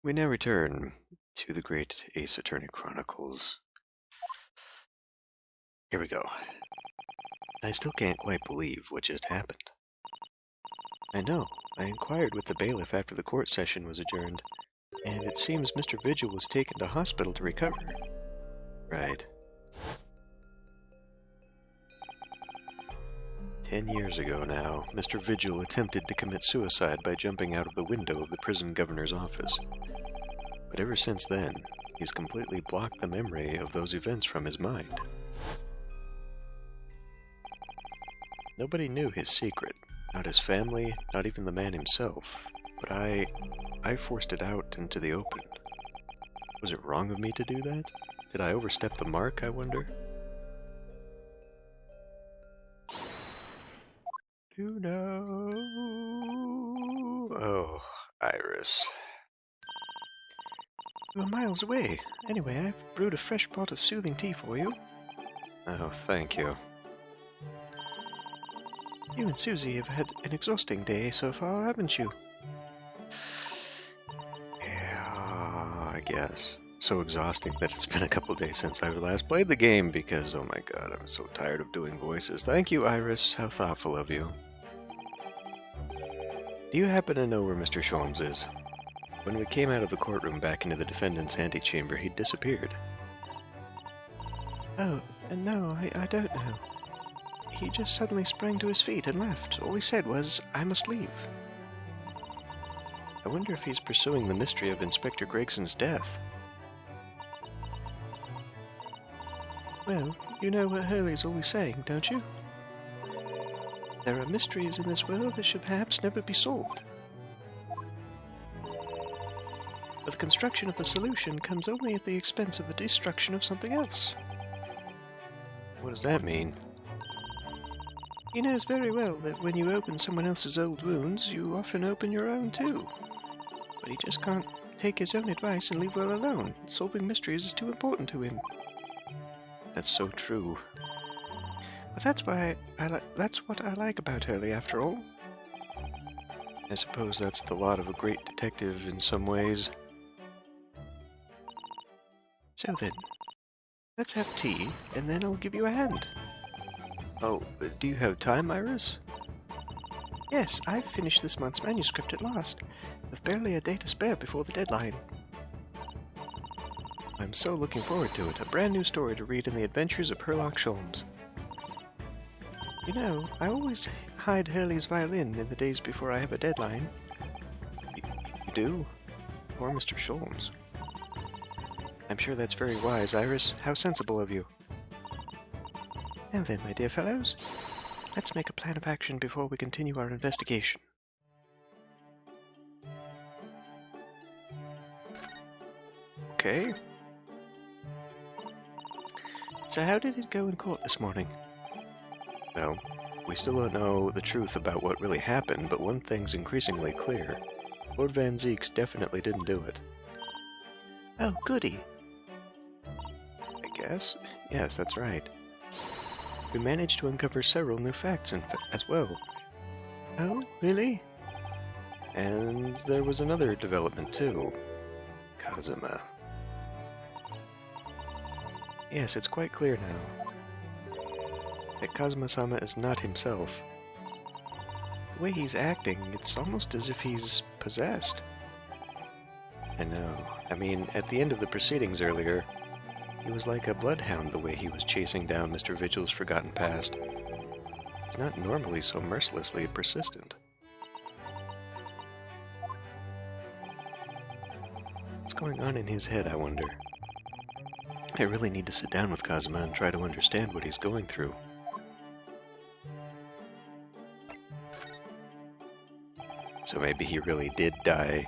We now return to the great Ace Attorney Chronicles. Here we go. I still can't quite believe what just happened. I know. I inquired with the bailiff after the court session was adjourned, and it seems Mr. Vigil was taken to hospital to recover. Right. 10 years ago now, Mr. Vigil attempted to commit suicide by jumping out of the window of the prison governor's office. But ever since then, he's completely blocked the memory of those events from his mind. Nobody knew his secret, not his family, not even the man himself, but I forced it out into the open. Was it wrong of me to do that? Did I overstep the mark, I wonder? You know... Oh, Iris. You were miles away. Anyway, I've brewed a fresh pot of soothing tea for you. Oh, thank you. You and Susie have had an exhausting day so far, haven't you? Yeah, I guess. So exhausting that it's been a couple days since I last played the game because, oh my god, I'm so tired of doing voices. Thank you, Iris. How thoughtful of you. Do you happen to know where Mr. Sholmes is? When we came out of the courtroom back into the defendant's antechamber, he'd disappeared. Oh, no, I don't know. He just suddenly sprang to his feet and left. All he said was, "I must leave." I wonder if he's pursuing the mystery of Inspector Gregson's death. Well, you know what Hurley's always saying, don't you? There are mysteries in this world that should perhaps never be solved. But the construction of a solution comes only at the expense of the destruction of something else. What does that mean? He knows very well that when you open someone else's old wounds, you often open your own too. But he just can't take his own advice and leave well alone. Solving mysteries is too important to him. That's so true. But that's why that's what I like about Hurley, after all. I suppose that's the lot of a great detective in some ways. So then, let's have tea, and then I'll give you a hand. Oh, do you have time, Iris? Yes, I've finished this month's manuscript at last. With barely a day to spare before the deadline. I'm so looking forward to it. A brand new story to read in the adventures of Sherlock Sholmes. You know, I always hide Hurley's violin in the days before I have a deadline. You do? Poor Mr. Sholmes. I'm sure that's very wise, Iris. How sensible of you. Now then, my dear fellows, let's make a plan of action before we continue our investigation. Okay. So how did it go in court this morning? Well, we still don't know the truth about what really happened, but one thing's increasingly clear. Lord Van Zeeks definitely didn't do it. Oh, goody. I guess? Yes, that's right. We managed to uncover several new facts as well. Oh, really? And there was another development too. Kazuma. Yes, it's quite clear now that Kazuma-sama is not himself. The way he's acting, it's almost as if he's possessed. I know. I mean, at the end of the proceedings earlier, he was like a bloodhound the way he was chasing down Mr. Vigil's forgotten past. He's not normally so mercilessly persistent. What's going on in his head, I wonder? I really need to sit down with Kazuma and try to understand what he's going through. So maybe he really did die,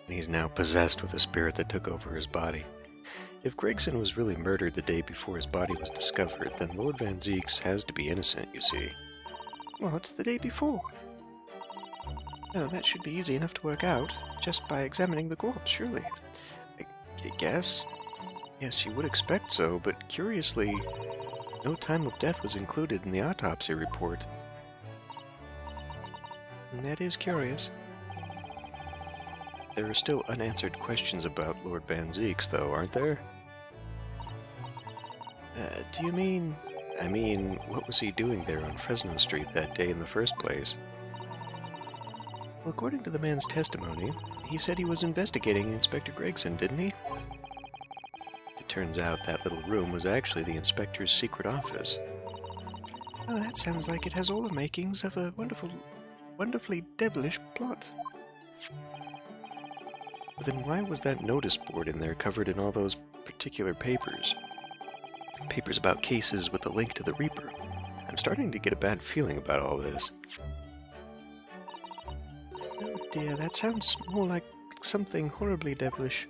and he's now possessed with a spirit that took over his body. If Gregson was really murdered the day before his body was discovered, then Lord Van Zeeks has to be innocent, you see. What, the day before? Oh, that should be easy enough to work out, just by examining the corpse, surely. I guess. Yes, you would expect so, but curiously, no time of death was included in the autopsy report. That is curious. There are still unanswered questions about Lord Van Zeeks, though, aren't there? Do you mean... I mean, what was he doing there on Fresno Street that day in the first place? Well, according to the man's testimony, he said he was investigating Inspector Gregson, didn't he? It turns out that little room was actually the inspector's secret office. Oh, that sounds like it has all the makings of a wonderfully devilish plot. But then why was that notice board in there covered in all those particular papers? Papers about cases with a link to the Reaper. I'm starting to get a bad feeling about all this. Oh dear, that sounds more like something horribly devilish.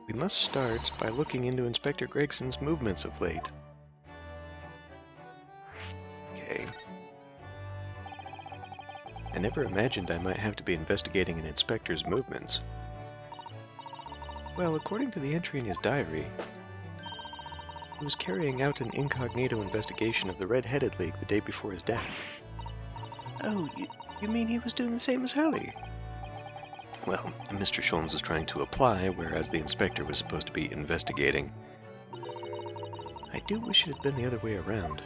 We must start by looking into Inspector Gregson's movements of late. Okay. I never imagined I might have to be investigating an inspector's movements. Well, according to the entry in his diary, he was carrying out an incognito investigation of the Red-Headed League the day before his death. Oh, you mean he was doing the same as Hurley? Well, Mr. Sholmes is trying to apply, whereas the inspector was supposed to be investigating. I do wish it had been the other way around.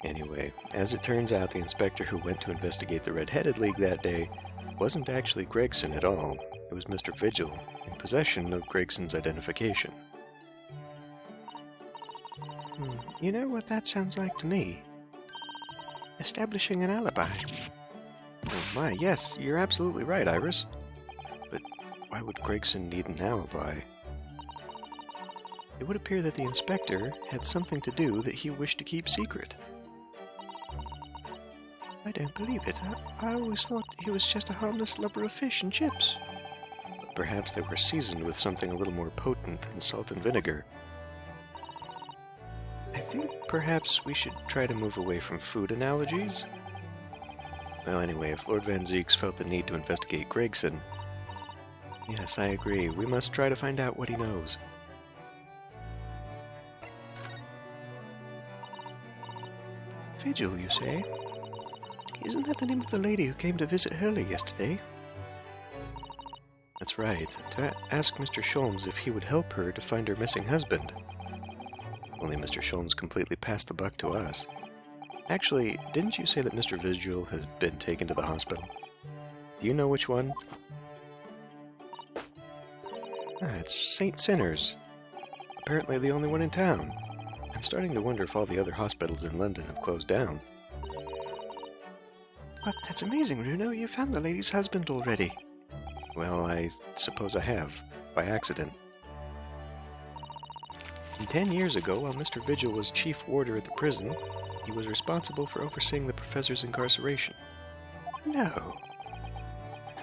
Anyway, as it turns out, the inspector who went to investigate the Red-Headed League that day wasn't actually Gregson at all. It was Mr. Vigil, in possession of Gregson's identification. You know what that sounds like to me? Establishing an alibi. Oh my, yes, you're absolutely right, Iris. But why would Gregson need an alibi? It would appear that the inspector had something to do that he wished to keep secret. I don't believe it. I always thought he was just a harmless lover of fish and chips. But perhaps they were seasoned with something a little more potent than salt and vinegar. I think perhaps we should try to move away from food analogies. Well, anyway, if Lord Van Zeeks felt the need to investigate Gregson... Yes, I agree. We must try to find out what he knows. Vigil, you say? Isn't that the name of the lady who came to visit Hurley yesterday? That's right. To ask Mr. Sholmes if he would help her to find her missing husband. Only Mr. Sholmes completely passed the buck to us. Actually, didn't you say that Mr. Vigil has been taken to the hospital? Do you know which one? It's St. Sinner's. Apparently the only one in town. I'm starting to wonder if all the other hospitals in London have closed down. But that's amazing, Ryuno. You found the lady's husband already. Well, I suppose I have, by accident. 10 years ago, while Mr. Vigil was chief warder at the prison, he was responsible for overseeing the professor's incarceration. No.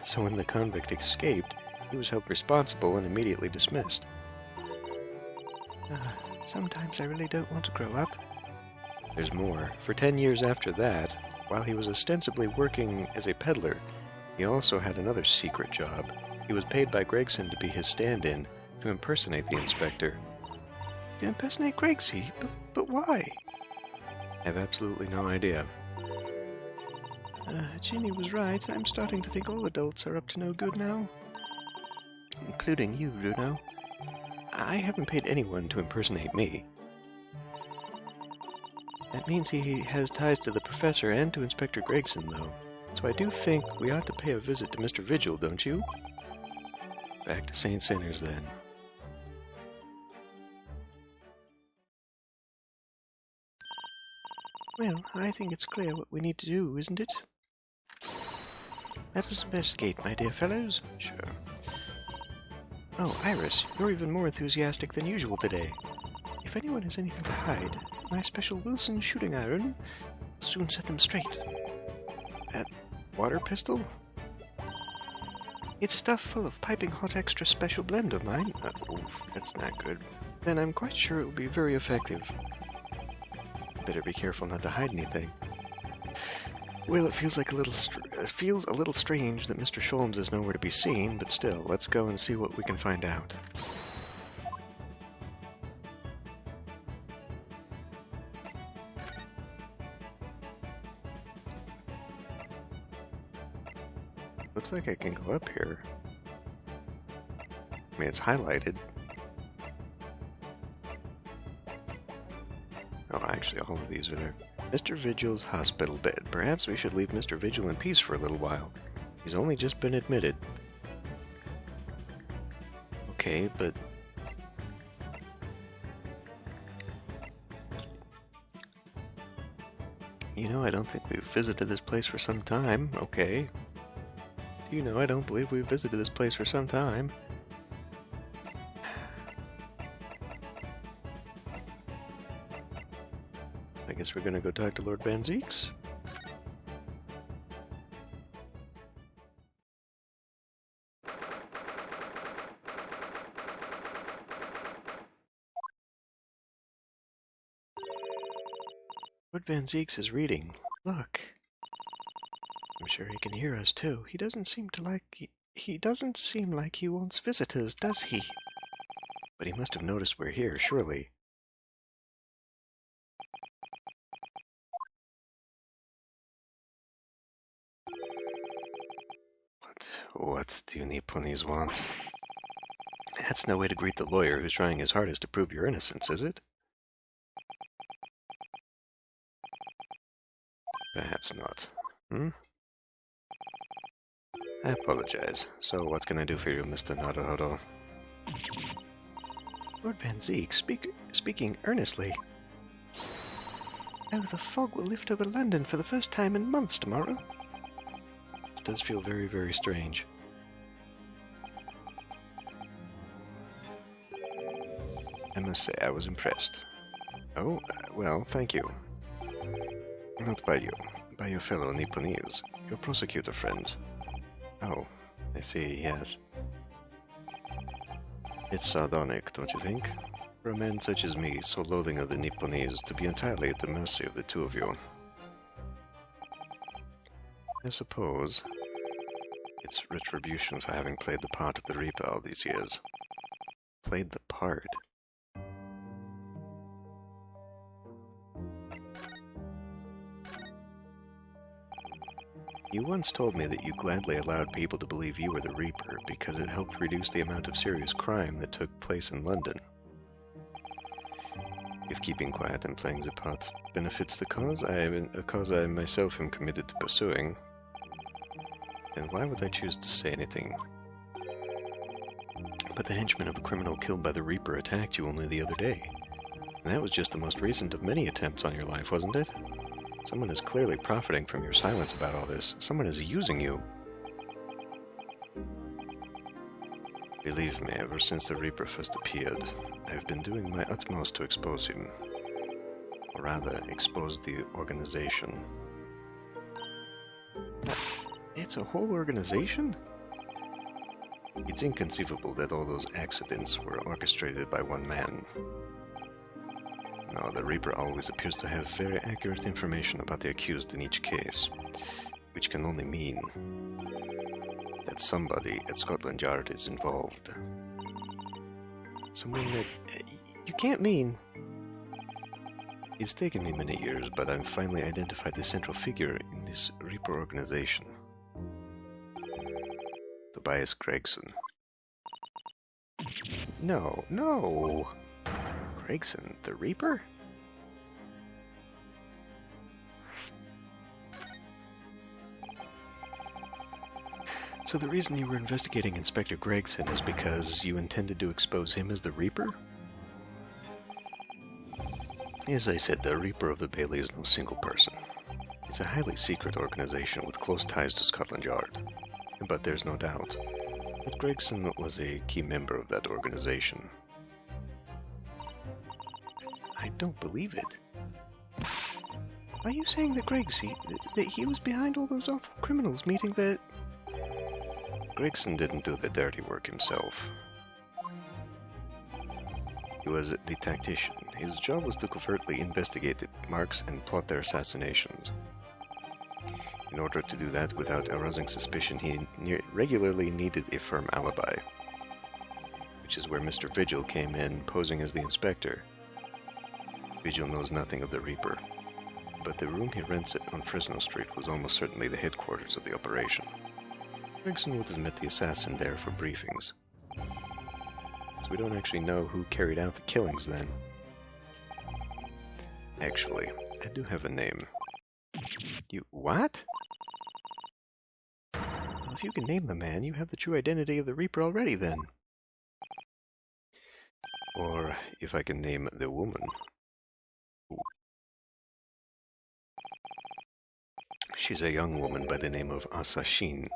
So when the convict escaped, he was held responsible and immediately dismissed. Sometimes I really don't want to grow up. There's more. For 10 years after that, while he was ostensibly working as a peddler, he also had another secret job. He was paid by Gregson to be his stand-in, to impersonate the inspector. To impersonate Gregsy? But why? I have absolutely no idea. Ginny was right. I'm starting to think all adults are up to no good now. Including you, Ryuno. I haven't paid anyone to impersonate me. That means he has ties to the professor and to Inspector Gregson, though. So I do think we ought to pay a visit to Mr. Vigil, don't you? Back to St. Sinner's, then. Well, I think it's clear what we need to do, isn't it? Let us investigate, my dear fellows. Sure. Oh, Iris, you're even more enthusiastic than usual today. If anyone has anything to hide, my special Wilson shooting iron will soon set them straight. That water pistol? It's stuffed full of piping hot extra special blend of mine. Oof, that's not good. Then I'm quite sure it'll be very effective. Better be careful not to hide anything. Well, it feels a little strange that Mr. Sholmes is nowhere to be seen, but still, let's go and see what we can find out. Looks looks like I can go up here. I mean, it's highlighted. Oh, actually, all of these are there. Mr. Vigil's hospital bed. Perhaps we should leave Mr. Vigil in peace for a little while. He's only just been admitted. Okay, but... You know, I don't think we've visited this place for some time. Okay. You know, I don't believe we've visited this place for some time. I guess we're gonna go talk to Lord Van Zeeks. Lord Van Zeeks is reading. Look. I'm sure he can hear us too. He doesn't seem like he wants visitors, does he? But he must have noticed we're here, surely. What do you Nipponese want? That's no way to greet the lawyer who's trying his hardest to prove your innocence, is it? Perhaps not. I apologize. So what can I do for you, Mr. Naruhodo? Lord Van Zeek, speaking earnestly. Oh, the fog will lift over London for the first time in months tomorrow. This does feel very, very strange. I must say, I was impressed. Oh, well, thank you. Not by you, by your fellow Nipponese, your prosecutor friend. Oh, I see, yes. It's sardonic, don't you think? For a man such as me, so loathing of the Nipponese, to be entirely at the mercy of the two of you. I suppose it's retribution for having played the part of the Reaper all these years. Played the part? You once told me that you gladly allowed people to believe you were the Reaper because it helped reduce the amount of serious crime that took place in London. If keeping quiet and playing the part benefits the cause, a cause I myself am committed to pursuing, then why would I choose to say anything? But the henchman of a criminal killed by the Reaper attacked you only the other day. And that was just the most recent of many attempts on your life, wasn't it? Someone is clearly profiting from your silence about all this. Someone is using you. Believe me, ever since the Reaper first appeared, I've been doing my utmost to expose him. Or rather, expose the organization. It's a whole organization? It's inconceivable that all those accidents were orchestrated by one man. No, the Reaper always appears to have very accurate information about the accused in each case, which can only mean that somebody at Scotland Yard is involved. Someone that... You can't mean... It's taken me many years, but I've finally identified the central figure in this Reaper organization. Tobias Gregson. No! Gregson, the Reaper? So the reason you were investigating Inspector Gregson is because you intended to expose him as the Reaper? As I said, the Reaper of the Bailey is no single person. It's a highly secret organization with close ties to Scotland Yard. But there's no doubt that Gregson was a key member of that organization. I don't believe it. Are you saying that that he was behind all those awful criminals meeting that... Gregson didn't do the dirty work himself. He was the tactician. His job was to covertly investigate the marks and plot their assassinations. In order to do that without arousing suspicion, he regularly needed a firm alibi, which is where Mr. Vigil came in, posing as the inspector. Vigil knows nothing of the Reaper, but the room he rents on Fresno Street was almost certainly the headquarters of the operation. Gregson would have met the assassin there for briefings. So we don't actually know who carried out the killings then. Actually, I do have a name. You... what? Well, if you can name the man, you have the true identity of the Reaper already then. Or if I can name the woman. Ooh. She's a young woman by the name of Asashin.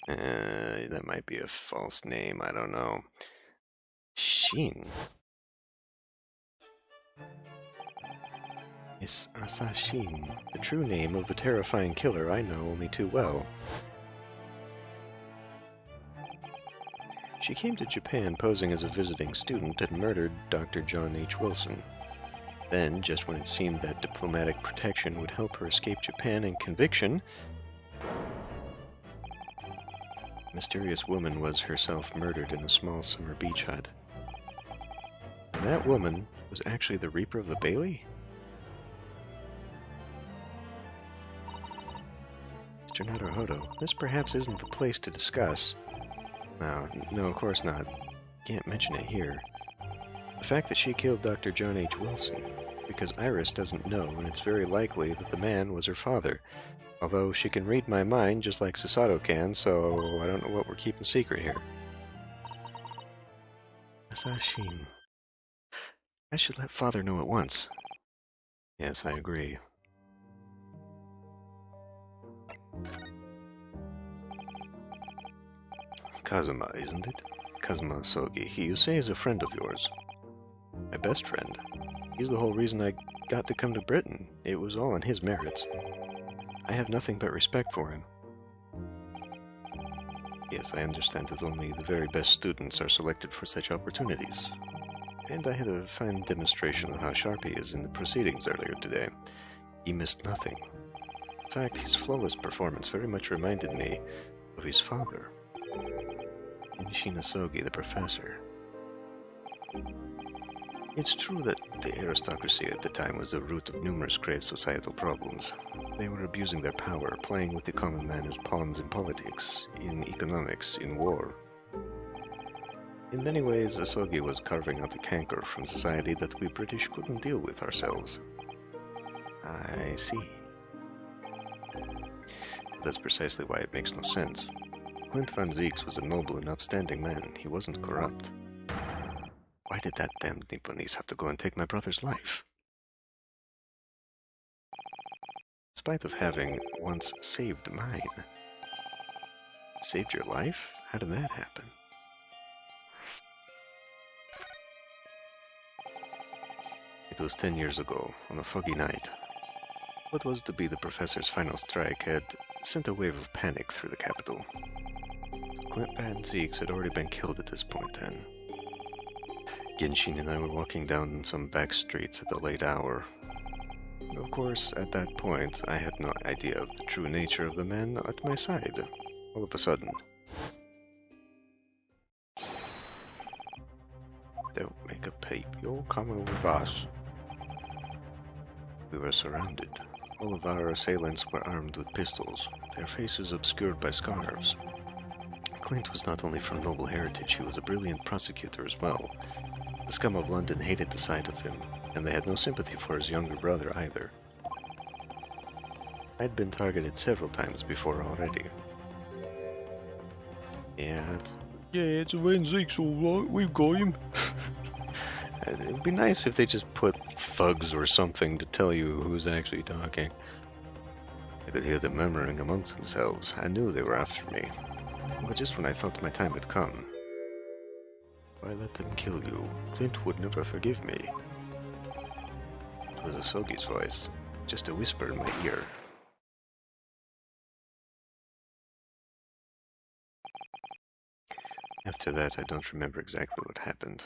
That might be a false name, I don't know. Shin. It's Asashin, the true name of the terrifying killer I know only too well. She came to Japan posing as a visiting student and murdered Dr. John H. Wilson. Then, just when it seemed that diplomatic protection would help her escape Japan and conviction, a mysterious woman was herself murdered in a small summer beach hut. And that woman was actually the Reaper of the Bailey? Mr. Naruhodo, this perhaps isn't the place to discuss. No, of course not. Can't mention it here. The fact that she killed Dr. John H. Wilson, because Iris doesn't know, and it's very likely that the man was her father. Although she can read my mind just like Susato can, so I don't know what we're keeping secret here. Asashin. I should let Father know at once. Yes, I agree. Kazuma, isn't it? Kazuma Sogi. He, you say, is a friend of yours. My best friend. He's the whole reason I got to come to Britain. It was all on his merits. I have nothing but respect for him. Yes, I understand that only the very best students are selected for such opportunities. And I had a fine demonstration of how sharp he is in the proceedings earlier today. He missed nothing. In fact, his flawless performance very much reminded me of his father. Shinasogi, the professor. It's true that the aristocracy at the time was the root of numerous grave societal problems. They were abusing their power, playing with the common man as pawns in politics, in economics, in war. In many ways, Asogi was carving out a canker from society that we British couldn't deal with ourselves. I see. That's precisely why it makes no sense. Clint Van Zieks was a noble and upstanding man. He wasn't corrupt. Why did that damned Nipponese have to go and take my brother's life? In spite of having once saved mine. Saved your life? How did that happen? It was 10 years ago, on a foggy night. What was to be the professor's final strike had sent a wave of panic through the capital. Clint Van Zieks had already been killed at this point then. Genshin and I were walking down some back streets at a late hour. Of course, at that point, I had no idea of the true nature of the man at my side. All of a sudden. Don't make a peep, you're coming with us. We were surrounded. All of our assailants were armed with pistols, their faces obscured by scarves. Clint was not only from noble heritage, he was a brilliant prosecutor as well. The scum of London hated the sight of him, and they had no sympathy for his younger brother either. I'd been targeted several times before already. Yeah, it's Van Zieks, alright, we've got him. It would be nice if they just put thugs or something to tell you who's actually talking. I could hear them murmuring amongst themselves. I knew they were after me. But just when I thought my time had come, if I let them kill you, Clint would never forgive me. It was Asogi's voice, just a whisper in my ear. After that, I don't remember exactly what happened.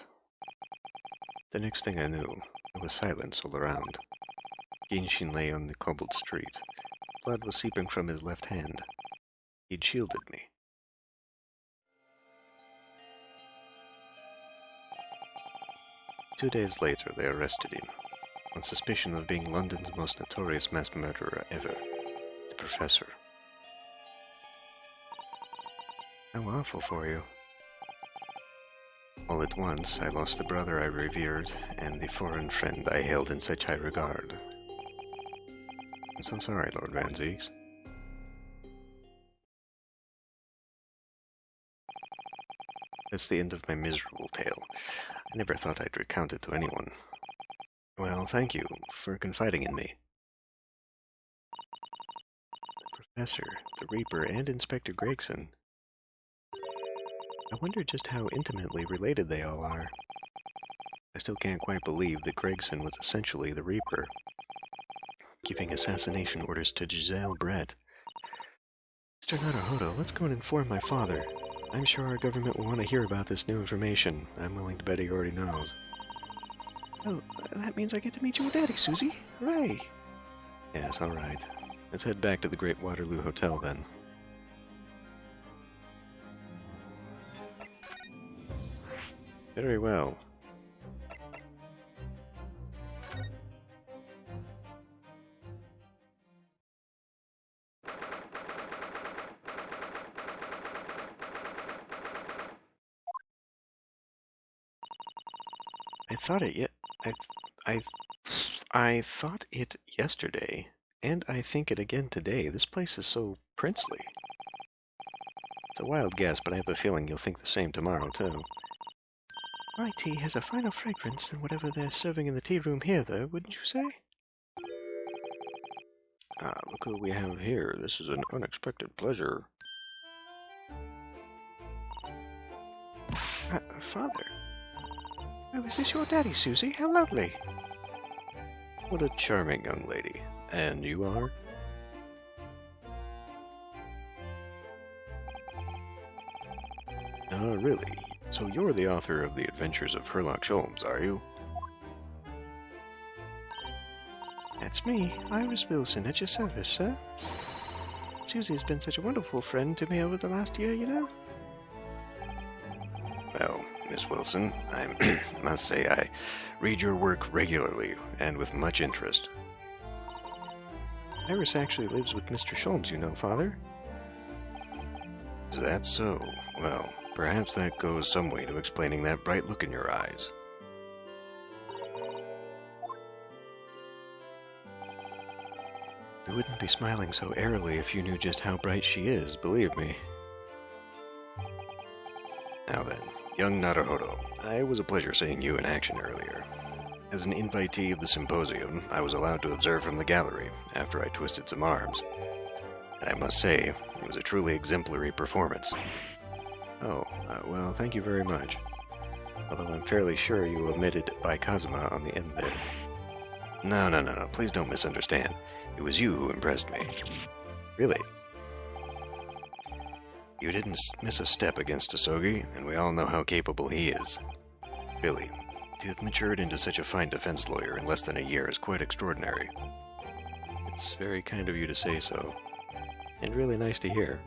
The next thing I knew, there was silence all around. Genshin lay on the cobbled street. Blood was seeping from his left hand. He'd shielded me. 2 days later, they arrested him, on suspicion of being London's most notorious mass murderer ever, the Professor. How awful for you. All at once, I lost the brother I revered and the foreign friend I held in such high regard. I'm so sorry, Lord Van Zieks. That's the end of my miserable tale. I never thought I'd recount it to anyone. Well, thank you for confiding in me. The Professor, the Reaper, and Inspector Gregson. I wonder just how intimately related they all are. I still can't quite believe that Gregson was essentially the Reaper, giving assassination orders to Giselle Brett. Mr. Naruhodo, let's go and inform my father. I'm sure our government will want to hear about this new information. I'm willing to bet he already knows. Oh, that means I get to meet your daddy, Susie. Hooray! Yes, all right. Let's head back to the Great Waterloo Hotel, then. Very well. I thought it yesterday, and I think it again today. This place is so princely. It's a wild guess, but I have a feeling you'll think the same tomorrow, too. My tea has a finer fragrance than whatever they're serving in the tea room here, though, wouldn't you say? Ah, look who we have here. This is an unexpected pleasure. Father? Oh, is this your daddy, Susie? How lovely. What a charming young lady. And you are? Really? So you're the author of The Adventures of Sherlock Holmes, are you? That's me, Iris Wilson, at your service, sir. Susie's been such a wonderful friend to me over the last year, you know. Well, Miss Wilson, I must say I read your work regularly and with much interest. Iris actually lives with Mr. Sholmes, you know, Father. Is that so? Well, perhaps that goes some way to explaining that bright look in your eyes. You wouldn't be smiling so airily if you knew just how bright she is, believe me. Now then, young Naruhodo, it was a pleasure seeing you in action earlier. As an invitee of the symposium, I was allowed to observe from the gallery after I twisted some arms. And I must say, it was a truly exemplary performance. Oh, well, thank you very much. Although I'm fairly sure you omitted by Kazuma on the end there. No, please don't misunderstand. It was you who impressed me. Really? You didn't miss a step against Asogi, and we all know how capable he is. Really, to have matured into such a fine defense lawyer in less than a year is quite extraordinary. It's very kind of you to say so, and really nice to hear.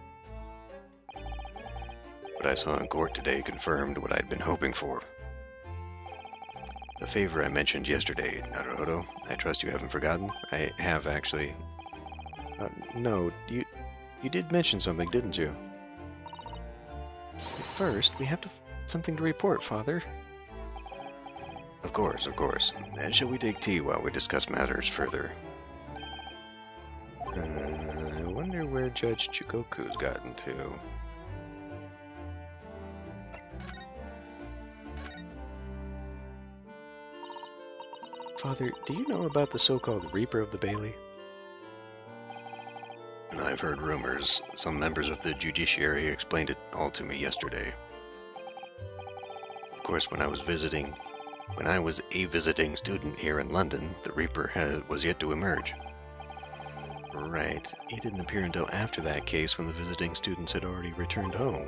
What I saw in court today confirmed what I'd been hoping for. The favor I mentioned yesterday, Naruhodo, I trust you haven't forgotten? I have, actually. No, you did mention something, didn't you? First, we have something to report, Father. Of course. Shall we take tea while we discuss matters further? I wonder where Judge Chugoku's gotten to. Father, do you know about the so-called Reaper of the Bailey? I've heard rumors. Some members of the judiciary explained it all to me yesterday. Of course, when I was a visiting student here in London, the Reaper was yet to emerge. Right. He didn't appear until after that case when the visiting students had already returned home.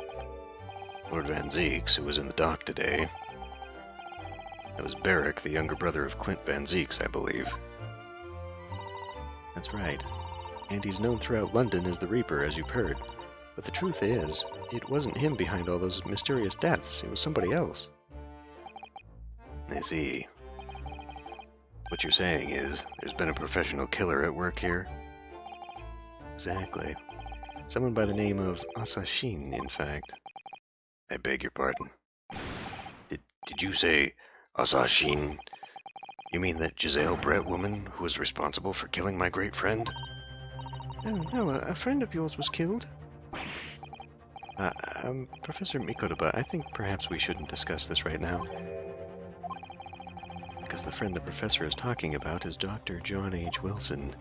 Lord Van Zieks, who was in the dock today. It was Barrick, the younger brother of Clint Van Zieks, I believe. That's right. And he's known throughout London as the Reaper, as you've heard. But the truth is, it wasn't him behind all those mysterious deaths. It was somebody else. I see. What you're saying is, there's been a professional killer at work here? Exactly. Someone by the name of Asashin, in fact. I beg your pardon. Did you say Asashin? You mean that Giselle Brett woman who was responsible for killing my great friend? Oh, no, a friend of yours was killed. Professor Mikotoba, I think perhaps we shouldn't discuss this right now. Because the friend the professor is talking about is Dr. John H. Wilson.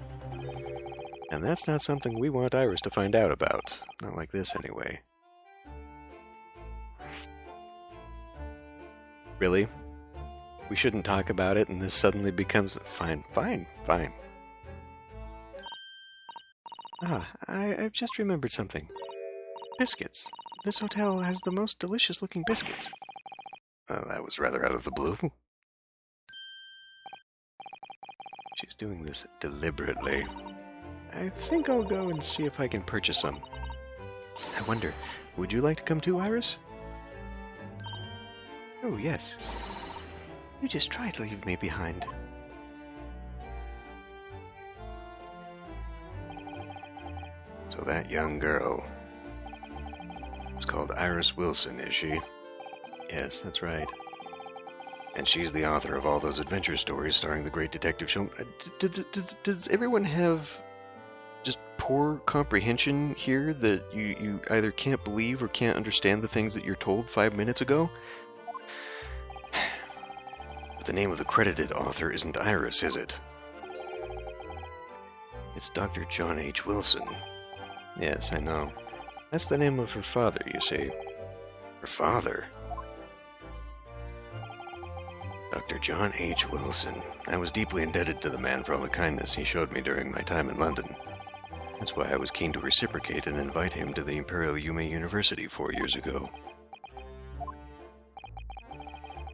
And that's not something we want Iris to find out about. Not like this, anyway. Really? We shouldn't talk about it, and this suddenly becomes... Fine. I've just remembered something. Biscuits. This hotel has the most delicious-looking biscuits. That was rather out of the blue. She's doing this deliberately. I think I'll go and see if I can purchase some. I wonder, would you like to come too, Iris? Oh, yes. You just try to leave me behind. So that young girl... It's called Iris Wilson, is she? Yes, that's right. And she's the author of all those adventure stories starring the great detective Sheldon. Does everyone have just poor comprehension here that you either can't believe or can't understand the things that you're told 5 minutes ago? But the name of the credited author isn't Iris, is it? It's Dr. John H. Wilson. Yes, I know. That's the name of her father, you see. Her father? Dr. John H. Wilson. I was deeply indebted to the man for all the kindness he showed me during my time in London. That's why I was keen to reciprocate and invite him to the Imperial Yume University 4 years ago.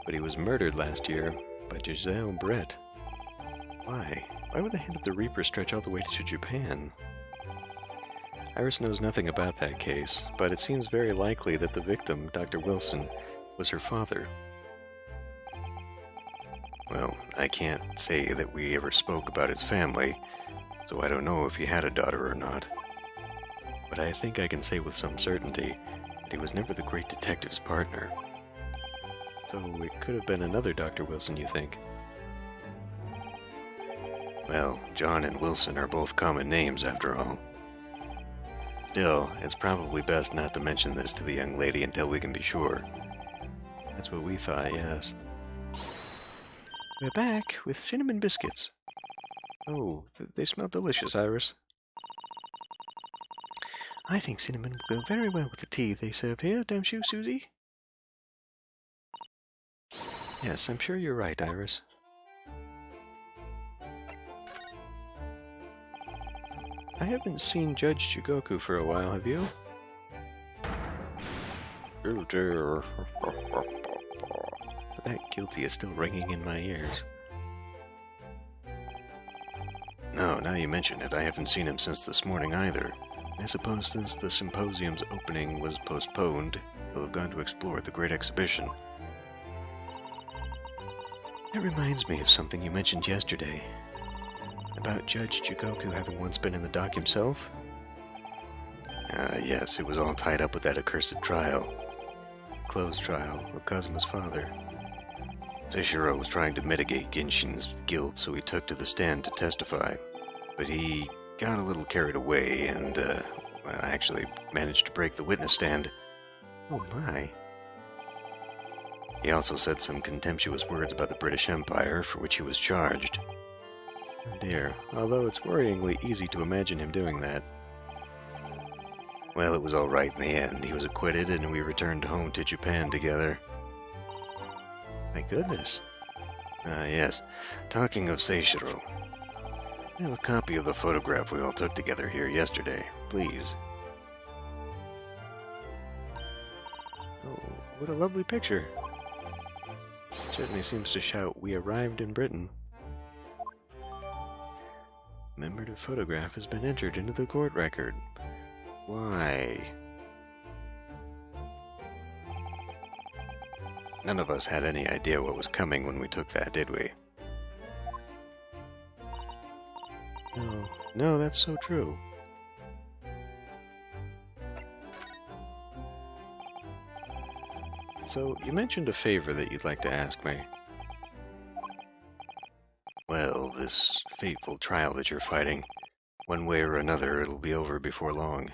But he was murdered last year by Giselle Brett. Why? Why would the hand of the Reaper stretch all the way to Japan? Iris knows nothing about that case, but it seems very likely that the victim, Dr. Wilson, was her father. Well, I can't say that we ever spoke about his family, so I don't know if he had a daughter or not. But I think I can say with some certainty that he was never the great detective's partner. So it could have been another Dr. Wilson, you think? Well, John and Wilson are both common names, after all. Still, it's probably best not to mention this to the young lady until we can be sure. That's what we thought, yes. We're back with cinnamon biscuits. Oh, they smell delicious, Iris. I think cinnamon will go very well with the tea they serve here, don't you, Susie? Yes, I'm sure you're right, Iris. I haven't seen Judge Chugoku for a while, have you? Oh dear. That guilty is still ringing in my ears. No, now you mention it, I haven't seen him since this morning either. I suppose since the symposium's opening was postponed, he'll have gone to explore the great exhibition. That reminds me of something you mentioned yesterday. About Judge Chugoku having once been in the dock himself? Yes, it was all tied up with that accursed trial. Closed trial of Kazuma's father. Seishiro was trying to mitigate Genshin's guilt, so he took to the stand to testify. But he got a little carried away and, actually managed to break the witness stand. Oh my. He also said some contemptuous words about the British Empire, for which he was charged. Oh dear, although it's worryingly easy to imagine him doing that. Well, it was all right in the end. He was acquitted, and we returned home to Japan together. My goodness. Yes. Talking of Seishiro, I have a copy of the photograph we all took together here yesterday. Please. Oh, what a lovely picture. It certainly seems to shout, "We arrived in Britain." Commemorative photograph has been entered into the court record. Why? None of us had any idea what was coming when we took that, did we? No, that's so true. So, you mentioned a favor that you'd like to ask me. Well, this fateful trial that you're fighting, one way or another, it'll be over before long.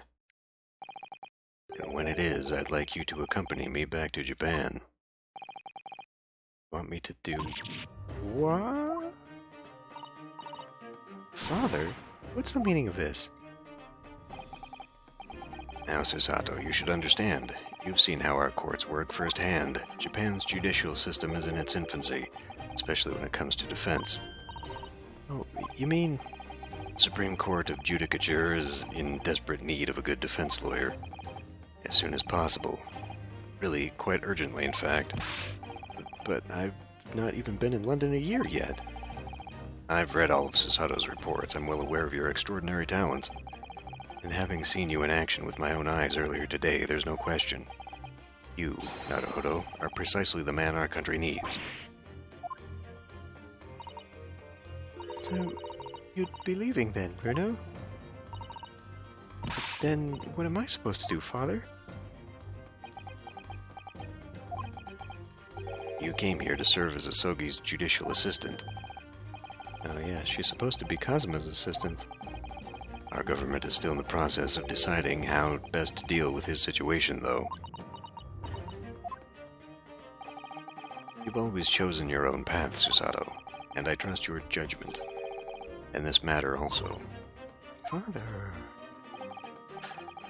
And when it is, I'd like you to accompany me back to Japan. Want me to do what? Father, what's the meaning of this? Now, Susato, you should understand. You've seen how our courts work firsthand. Japan's judicial system is in its infancy, especially when it comes to defense. Oh, you mean... Supreme Court of Judicature is in desperate need of a good defense lawyer. As soon as possible. Really, quite urgently, in fact. But I've not even been in London a year yet. I've read all of Susato's reports. I'm well aware of your extraordinary talents. And having seen you in action with my own eyes earlier today, there's no question. You, Naruhodo, are precisely the man our country needs. So, you'd be leaving then, Bruno? Then what am I supposed to do, Father? You came here to serve as Asogi's judicial assistant. Oh yeah, she's supposed to be Kazuma's assistant. Our government is still in the process of deciding how best to deal with his situation, though. You've always chosen your own path, Susato, and I trust your judgment. And this matter also. Father...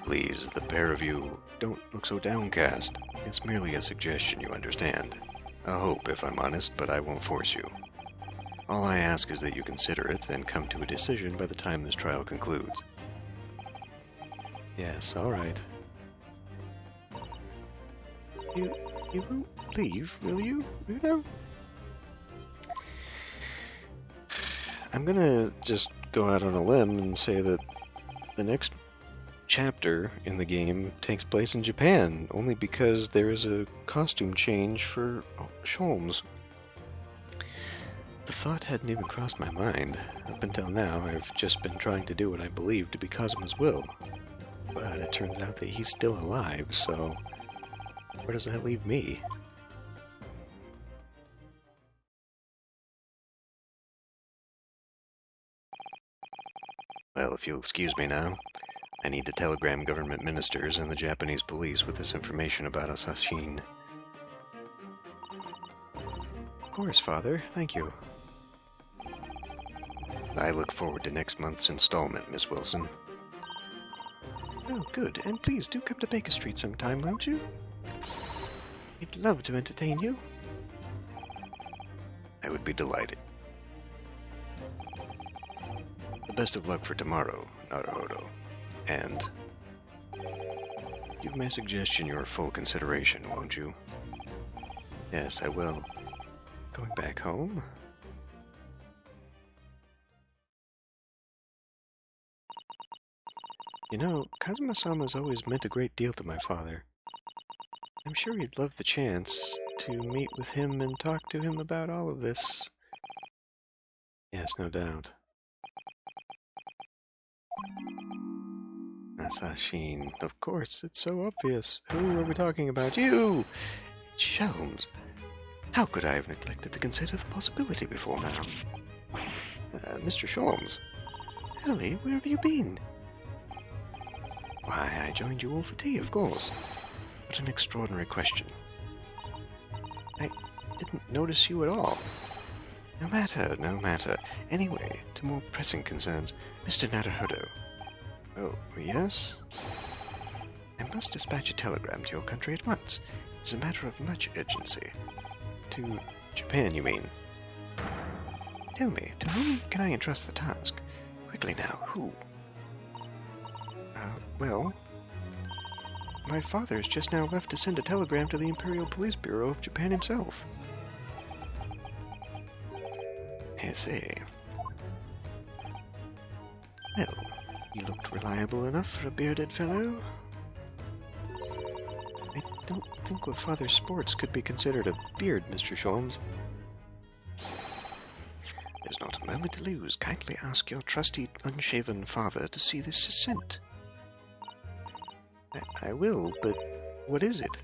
Please, the pair of you, don't look so downcast. It's merely a suggestion, you understand. A hope, if I'm honest, but I won't force you. All I ask is that you consider it and come to a decision by the time this trial concludes. Yes, all right. You won't leave, will you, Bruno? I'm gonna just go out on a limb and say that the next chapter in the game takes place in Japan, only because there is a costume change for Sholmes. The thought hadn't even crossed my mind. Up until now, I've just been trying to do what I believe to be Kazuma's will. But it turns out that he's still alive, so where does that leave me? Well, if you'll excuse me now, I need to telegram government ministers and the Japanese police with this information about Asashin. Of course, Father. Thank you. I look forward to next month's installment, Miss Wilson. Oh, good. And please do come to Baker Street sometime, won't you? We'd love to entertain you. I would be delighted. The best of luck for tomorrow, Naruhodo. And give my suggestion your full consideration, won't you? Yes, I will. Going back home? You know, Kazuma-sama's always meant a great deal to my father. I'm sure he'd love the chance to meet with him and talk to him about all of this. Yes, no doubt. Asashin, of course, it's so obvious. Who are we talking about? You! Shelms! How could I have neglected to consider the possibility before now? Mr. Sholmes. Ellie, where have you been? Why, I joined you all for tea, of course. What an extraordinary question. I didn't notice you at all. No matter, no matter. Anyway, to more pressing concerns. Mr. Naruhodo. Oh, yes? I must dispatch a telegram to your country at once. It's a matter of much urgency. To Japan, you mean? Tell me, to whom can I entrust the task? Quickly now, who? Well, my father has just now left to send a telegram to the Imperial Police Bureau of Japan himself. I see. Well, he looked reliable enough for a bearded fellow. I don't think what father's sports could be considered a beard, Mr. Sholmes. There's not a moment to lose. Kindly ask your trusty, unshaven father to see this is sent. I will, but what is it?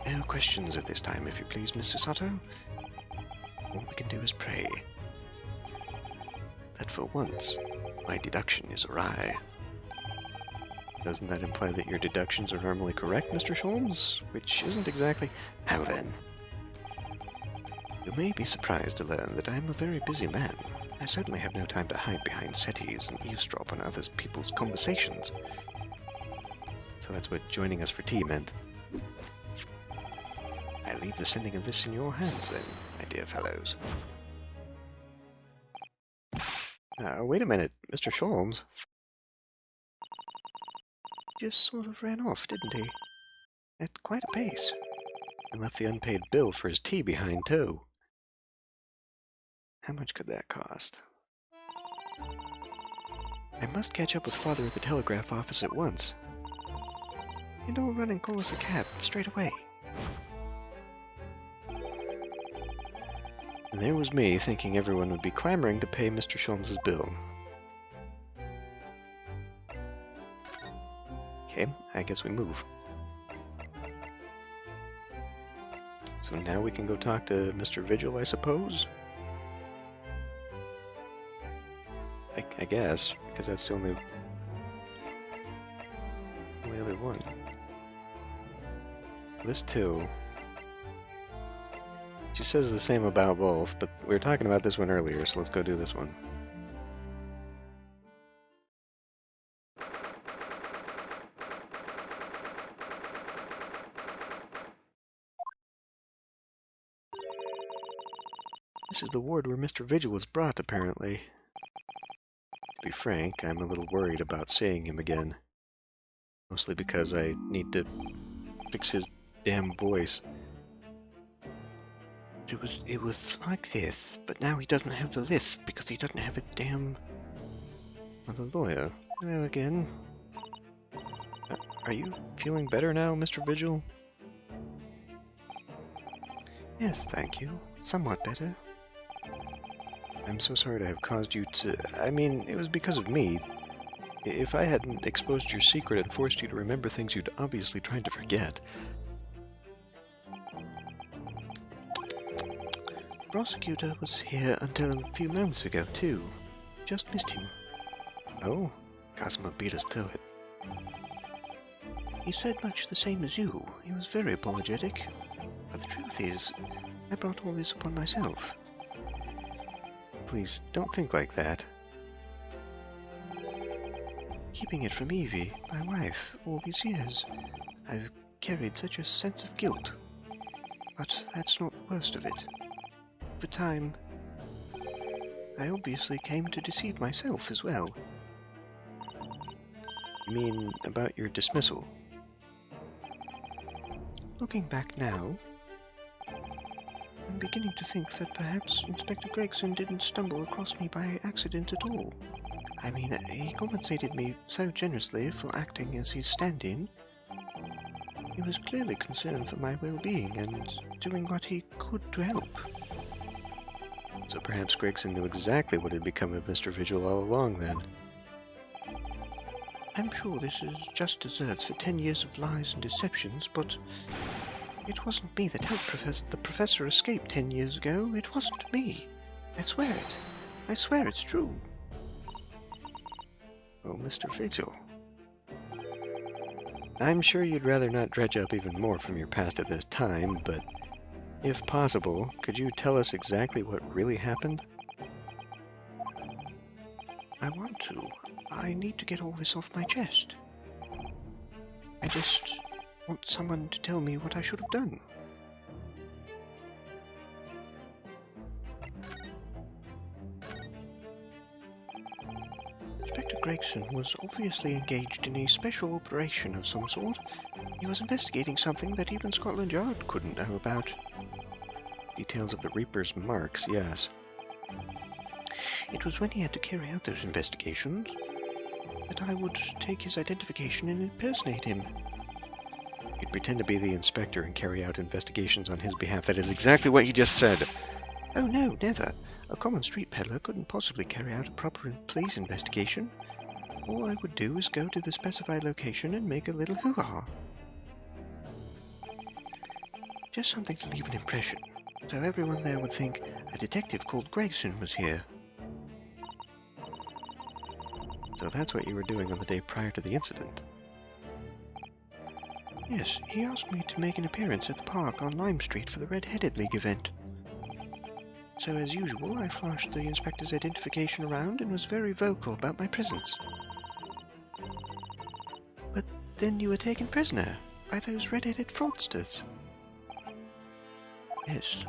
No questions at this time, if you please, Mr. Sato. All we can do is pray that for once, my deduction is awry. Doesn't that imply that your deductions are normally correct, Mr. Sholmes? Which isn't exactly... Now then. You may be surprised to learn that I am a very busy man. I certainly have no time to hide behind settees and eavesdrop on other people's conversations. So that's what joining us for tea meant. I leave the sending of this in your hands, then, my dear fellows. Wait a minute, Mr. Sholmes. He just sort of ran off, didn't he? At quite a pace. And left the unpaid bill for his tea behind, too. How much could that cost? I must catch up with Father at the telegraph office at once. And I'll run and call us a cab straight away. And there was me thinking everyone would be clamoring to pay Mr. Sholmes' bill. Okay, I guess we move. So now we can go talk to Mr. Vigil, I suppose? I guess, because that's the only other one. This too. She says the same about both, but we were talking about this one earlier, so let's go do this one. This is the ward where Mr. Vigil was brought, apparently. To be frank, I'm a little worried about seeing him again. Mostly because I need to fix his damn voice. It was like this, but now he doesn't have the lisp because he doesn't have his damn... Well, the lawyer. Hello again. Are you feeling better now, Mr. Vigil? Yes, thank you. Somewhat better. I'm so sorry to have caused you to... I mean, it was because of me. If I hadn't exposed your secret and forced you to remember things you'd obviously tried to forget... The prosecutor was here until a few moments ago, too. Just missed him. Oh, Kazuma beat us to it. He said much the same as you. He was very apologetic. But the truth is, I brought all this upon myself. Please, don't think like that. Keeping it from Evie, my wife, all these years, I've carried such a sense of guilt. But that's not the worst of it. Over time, I obviously came to deceive myself as well. You mean about your dismissal? Looking back now, I'm beginning to think that perhaps Inspector Gregson didn't stumble across me by accident at all. I mean, he compensated me so generously for acting as his stand-in. He was clearly concerned for my well-being and doing what he could to help. So perhaps Gregson knew exactly what had become of Mr. Vigil all along, then. I'm sure this is just desserts for 10 years of lies and deceptions, but it wasn't me that helped the professor escape 10 years ago. It wasn't me. I swear it. I swear it's true. Oh, Mr. Vigil. I'm sure you'd rather not dredge up even more from your past at this time, but if possible, could you tell us exactly what really happened? I want to. I need to get all this off my chest. I just want someone to tell me what I should have done. Inspector Gregson was obviously engaged in a special operation of some sort. He was investigating something that even Scotland Yard couldn't know about. Details of the Reaper's marks, yes. It was when he had to carry out those investigations that I would take his identification and impersonate him. He'd pretend to be the inspector and carry out investigations on his behalf. That is exactly what he just said. Oh no, never. A common street peddler couldn't possibly carry out a proper police investigation. All I would do is go to the specified location and make a little hoo-ha. Just something to leave an impression, so everyone there would think a detective called Gregson was here. So that's what you were doing on the day prior to the incident? Yes, he asked me to make an appearance at the park on Lime Street for the Red-Headed League event. So as usual, I flashed the inspector's identification around and was very vocal about my presence. But then you were taken prisoner by those red-headed fraudsters. Yes.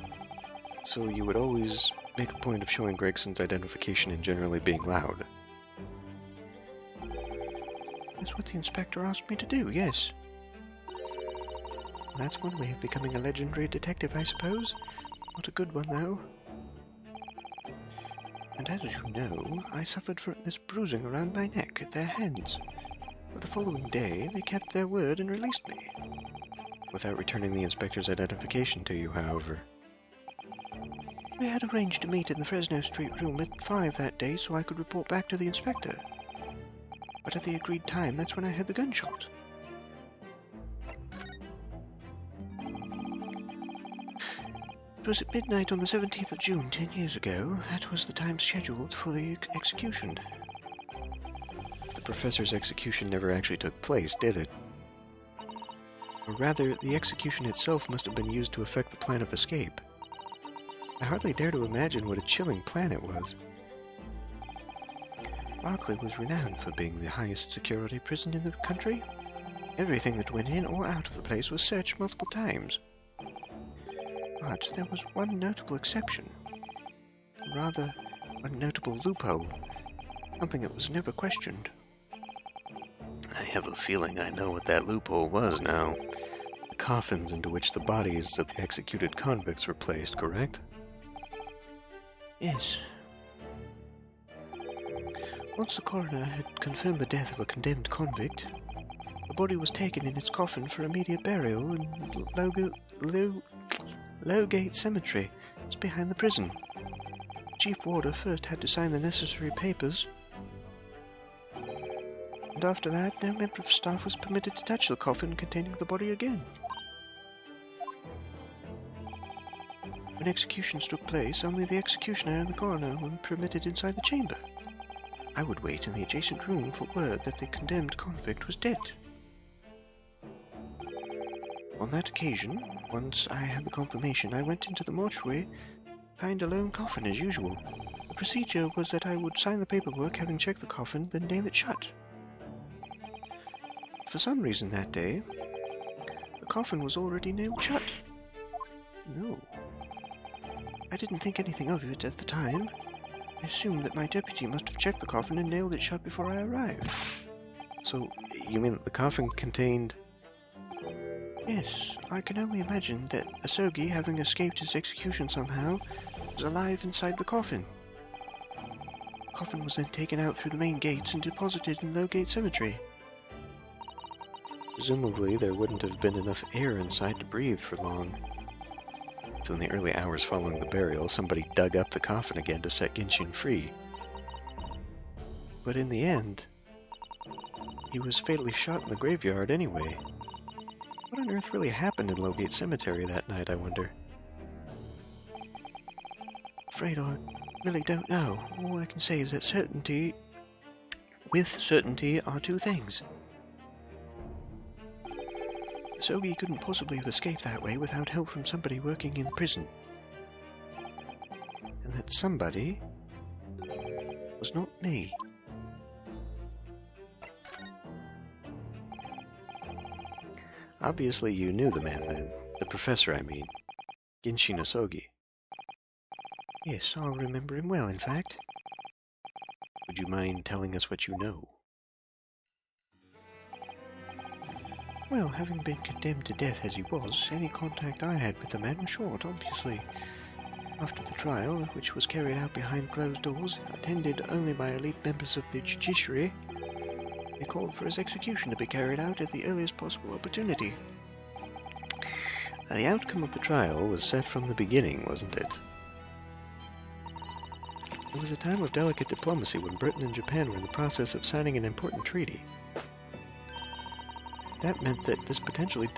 So you would always make a point of showing Gregson's identification and generally being loud? That's what the inspector asked me to do, yes. That's one way of becoming a legendary detective, I suppose. Not a good one, though. And as you know, I suffered from this bruising around my neck at their hands. But the following day, they kept their word and released me. Without returning the inspector's identification to you, however. We had arranged to meet in the Fresno Street room at 5 that day so I could report back to the inspector. But at the agreed time, that's when I heard the gunshot. It was at midnight on the 17th of June, 10 years ago. That was the time scheduled for the execution. The professor's execution never actually took place, did it? Or rather, the execution itself must have been used to effect the plan of escape. I hardly dare to imagine what a chilling plan it was. Berkeley was renowned for being the highest security prison in the country. Everything that went in or out of the place was searched multiple times. But there was one notable exception. Rather, a notable loophole. Something that was never questioned. I have a feeling I know what that loophole was now. The coffins into which the bodies of the executed convicts were placed, correct? Yes. Once the coroner had confirmed the death of a condemned convict, the body was taken in its coffin for immediate burial in Lowgate Cemetery, just behind the prison. The chief warder first had to sign the necessary papers, and after that, no member of staff was permitted to touch the coffin containing the body again. When executions took place, only the executioner and the coroner were permitted inside the chamber. I would wait in the adjacent room for word that the condemned convict was dead. On that occasion, once I had the confirmation, I went into the mortuary to find a lone coffin as usual. The procedure was that I would sign the paperwork having checked the coffin, then nail it shut. For some reason that day, the coffin was already nailed shut. No. I didn't think anything of it at the time. I assumed that my deputy must have checked the coffin and nailed it shut before I arrived. So, you mean that the coffin contained... Yes, I can only imagine that Asogi, having escaped his execution somehow, was alive inside the coffin. The coffin was then taken out through the main gates and deposited in Lowgate Cemetery. Presumably, there wouldn't have been enough air inside to breathe for long. So in the early hours following the burial, somebody dug up the coffin again to set Genshin free. But in the end, he was fatally shot in the graveyard anyway. What on earth really happened in Lowgate Cemetery that night, I wonder? Afraid I really don't know. All I can say is that with certainty are two things. Sogi couldn't possibly have escaped that way without help from somebody working in prison. And that somebody was not me. Obviously you knew the man then. The professor, I mean. Genshin Asogi. Yes, I remember him well, in fact. Would you mind telling us what you know? Well, having been condemned to death as he was, any contact I had with the man was short, obviously. After the trial, which was carried out behind closed doors, attended only by elite members of the judiciary, they called for his execution to be carried out at the earliest possible opportunity. The outcome of the trial was set from the beginning, wasn't it? It was a time of delicate diplomacy when Britain and Japan were in the process of signing an important treaty. That meant that this potentially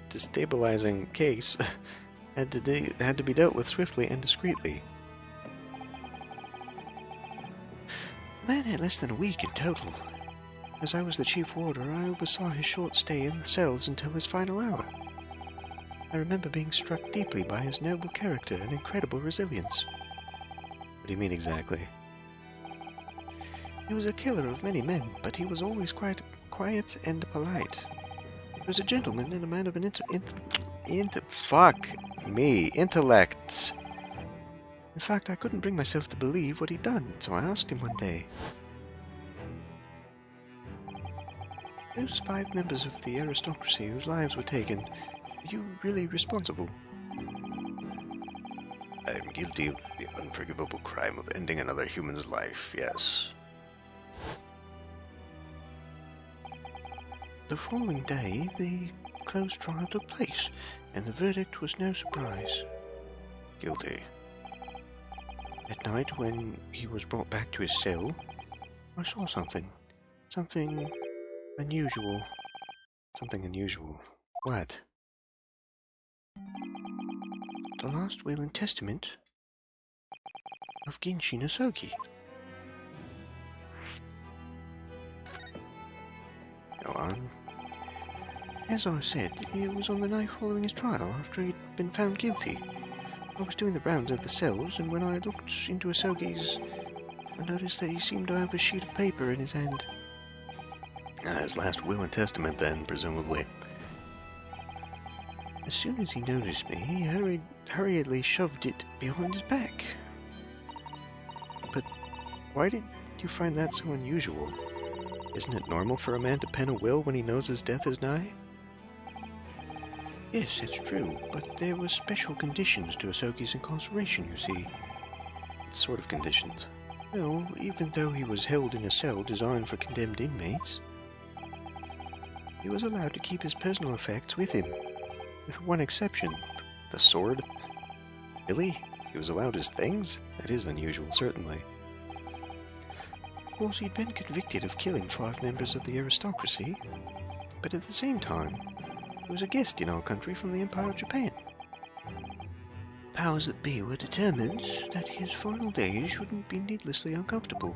destabilizing case had to be dealt with swiftly and discreetly. The man had less than a week in total. As I was the chief warder, I oversaw his short stay in the cells until his final hour. I remember being struck deeply by his noble character and incredible resilience. What do you mean exactly? He was a killer of many men, but he was always quite quiet and polite. He was a gentleman and a man of an intellects. In fact, I couldn't bring myself to believe what he'd done, so I asked him one day. Those 5 members of the aristocracy whose lives were taken, are you really responsible? I'm guilty of the unforgivable crime of ending another human's life, yes. The following day, the closed trial took place, and the verdict was no surprise. Guilty. At night, when he was brought back to his cell, I saw something. Something unusual. Something unusual. What? The last will and testament of Ginshi Nosoki. Go on. As I said, it was on the night following his trial, after he'd been found guilty. I was doing the rounds of the cells, and when I looked into Asogi's, I noticed that he seemed to have a sheet of paper in his hand. His last will and testament, then, presumably. As soon as he noticed me, he hurriedly shoved it behind his back. But why did you find that so unusual? Isn't it normal for a man to pen a will when he knows his death is nigh? Yes, it's true, but there were special conditions to Asogi's incarceration, you see. What sort of conditions? Well, even though he was held in a cell designed for condemned inmates, he was allowed to keep his personal effects with him, with one exception. The sword? Really? He was allowed his things? That is unusual, certainly. Of course, he'd been convicted of killing 5 members of the aristocracy, but at the same time, he was a guest in our country from the Empire of Japan. Powers that be were determined that his final days shouldn't be needlessly uncomfortable.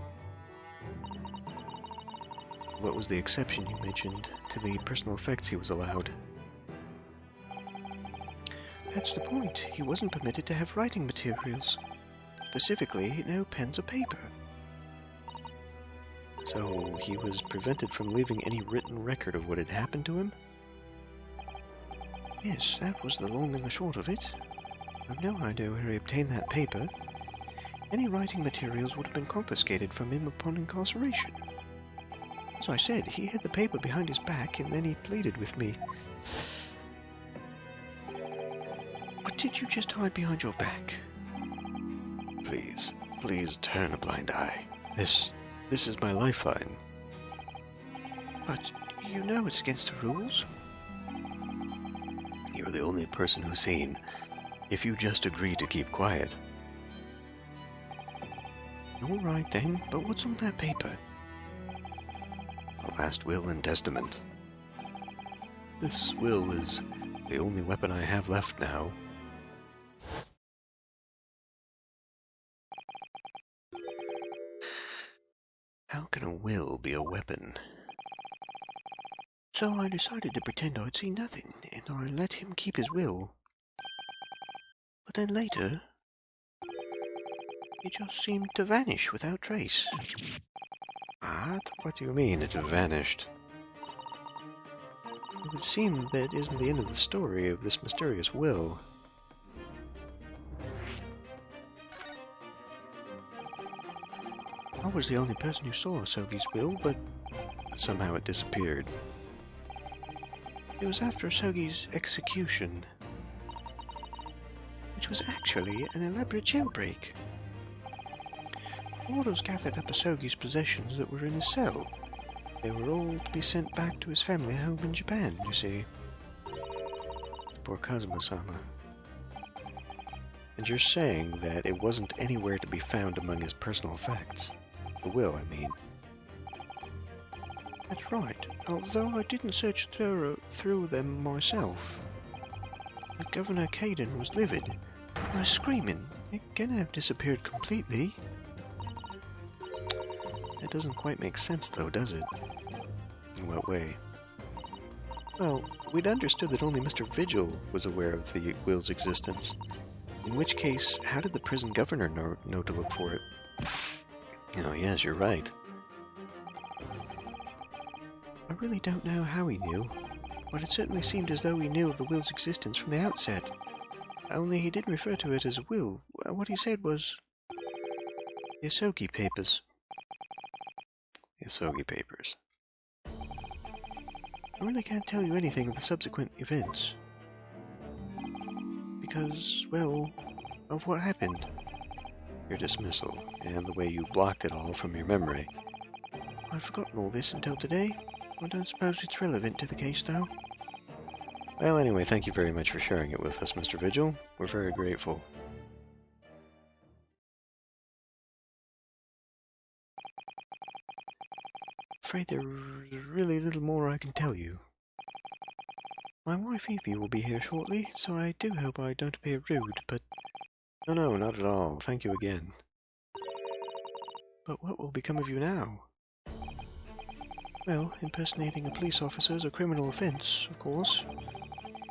What was the exception you mentioned to the personal effects he was allowed? That's the point. He wasn't permitted to have writing materials. Specifically, no pens or paper. So he was prevented from leaving any written record of what had happened to him? Yes, that was the long and the short of it. I've no idea where he obtained that paper. Any writing materials would have been confiscated from him upon incarceration. As I said, he hid the paper behind his back and then he pleaded with me. What did you just hide behind your back? Please turn a blind eye. This is my lifeline. But you know it's against the rules. You're the only person who's seen. If you just agree to keep quiet. All right then, but what's on that paper? A last will and testament. This will is the only weapon I have left now. How can a will be a weapon? So I decided to pretend I'd seen nothing, and I let him keep his will. But then later, it just seemed to vanish without trace. What do you mean it vanished? It would seem that isn't the end of the story of this mysterious will. I was the only person who saw Asogi's will, but somehow it disappeared. It was after Asogi's execution, which was actually an elaborate jailbreak. Warders gathered up Asogi's possessions that were in his cell. They were all to be sent back to his family home in Japan, you see. Poor Kazuma-sama. And you're saying that it wasn't anywhere to be found among his personal effects? The will, I mean. That's right, although I didn't search through them myself. Governor Caden was livid. He was screaming. It can't have disappeared completely. That doesn't quite make sense, though, does it? In what way? Well, we'd understood that only Mr. Vigil was aware of the will's existence. In which case, how did the prison governor know to look for it? Oh, yes, you're right. I really don't know how he knew, but it certainly seemed as though he knew of the will's existence from the outset. Only he didn't refer to it as a will. What he said was... the Asogi Papers. The Asogi Papers. I really can't tell you anything of the subsequent events. Because, well, of what happened. Your dismissal, and the way you blocked it all from your memory. I'd forgotten all this until today. I don't suppose it's relevant to the case, though. Well, anyway, thank you very much for sharing it with us, Mr. Vigil. We're very grateful. Afraid there's really little more I can tell you. My wife Evie will be here shortly, so I do hope I don't appear rude, but... No, not at all. Thank you again. But what will become of you now? Well, impersonating a police officer is a criminal offense, of course.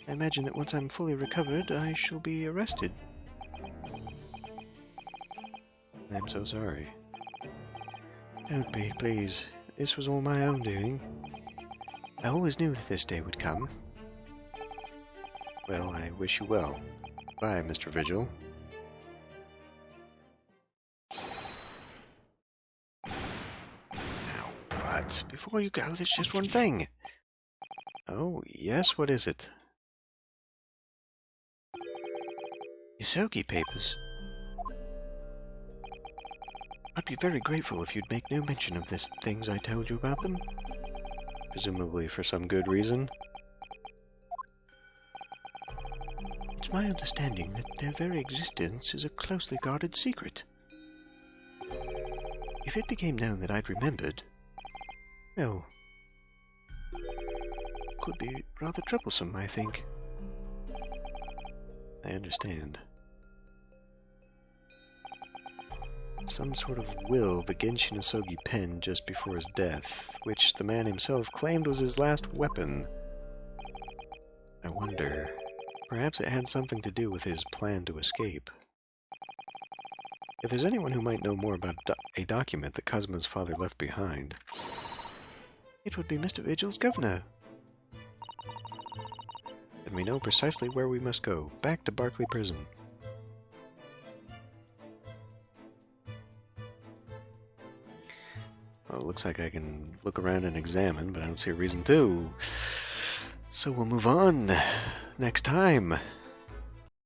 I imagine that once I'm fully recovered, I shall be arrested. I'm so sorry. Don't be, please. This was all my own doing. I always knew that this day would come. Well, I wish you well. Bye, Mr. Vigil. Now, what? Before you go, there's just one thing. Oh, yes, what is it? Asogi Papers. I'd be very grateful if you'd make no mention of the things I told you about them. Presumably for some good reason. It's my understanding that their very existence is a closely guarded secret. If it became known that I'd remembered, well, it could be rather troublesome, I think. I understand. Some sort of will the Genshin Asogi penned just before his death, which the man himself claimed was his last weapon. I wonder, perhaps it had something to do with his plan to escape. If there's anyone who might know more about a document that Kazuma's father left behind, it would be Mr. Vigil's governor. Then we know precisely where we must go, back to Barclay Prison. Well, it looks like I can look around and examine, but I don't see a reason to. So we'll move on next time.